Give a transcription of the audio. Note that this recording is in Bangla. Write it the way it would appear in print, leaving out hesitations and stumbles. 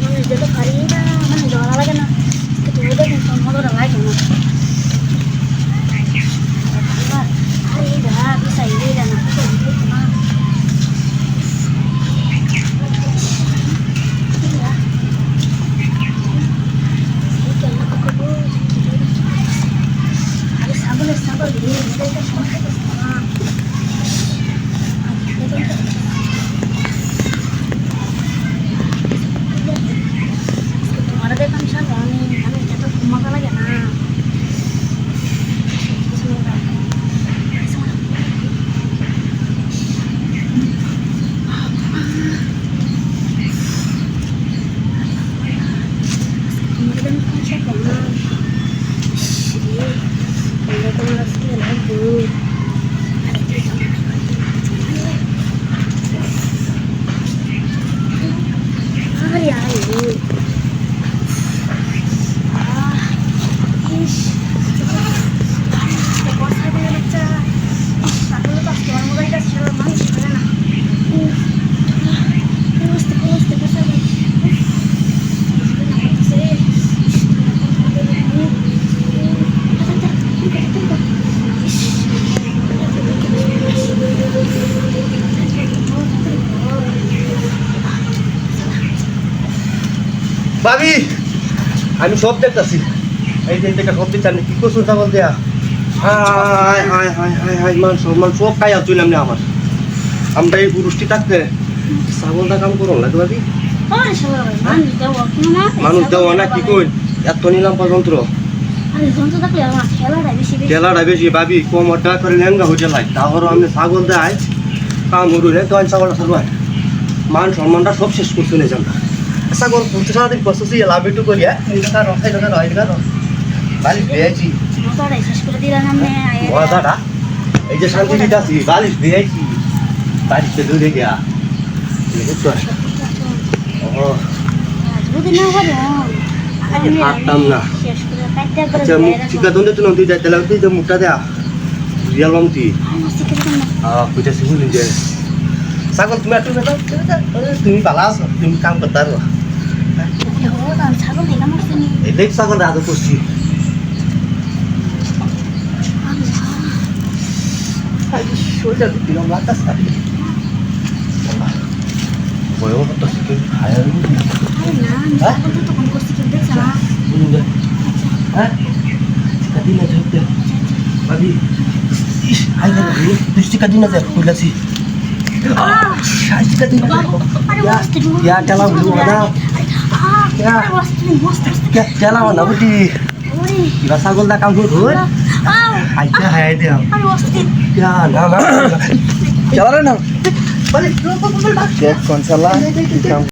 মানুষ যেতে পারি না, মানে ধরা লাগে না, কিন্তু ওদের কিন্তু মজা লাগে না। আরে দা বিছাই দিয়ে না, না ছাগলের ছাগল সমস্যা না। তোমার দেখুন সব আমি এটা তো মজা লাগে না। ভাবি আমি সব দেখতেছি, এই দিন থেকে সব দিচ্ছি কি করছো ছাগল দেয়া। High high high high high মান সম্মান সব খাই আসছিলাম না আমার। আমরা এই পুরুষটি থাকতে ছাগলটা কাম করো লাগে ভাবি। মানুষ দেওয়া না কি কই এত নিলাম যন্ত্র খেলাটা বেশি ভাবি কোমরটা করে লেহেঙ্গা হয়ে যায় তাহলে আমি ছাগল দেয় কাম হরু রে তো ছাগলটা ছাড়বাই মান সম্মানটা সব শেষ করছো না জানা। ছাগল বলতে সারাদিন বসেছি লাভ একটু করিয়া বালিশ দিয়েছি মজাটা এই যে শান্তি দিতেছি বালিশ দিয়েছি বালিশটা দূরে গিয়া হাঁটতাম না। আচ্ছা মুখ চিকা দন্দে তো নদী যাইতে লাগতে যে মুখটা দেয়া রিয়ালবাম তুই কইতাছি বুঝলি যে ছাগল তুমি একটু তুমি ভালো আছো তুমি কাম করতে পারো এই দেখ ছাগল রাজা করছি সোজা দিলাম বাতাস কাটি বড় কথা শিখে হায়ার হ্যাঁ কাটি না যাইতে ভাবি হাই না দৃষ্টি কাটি না যায় কইলাছি क्या चला ना क्या चला ना बुटी रसा गोलदा काम हो आई क्या है दे क्या ना चला रे ना कौन सा ला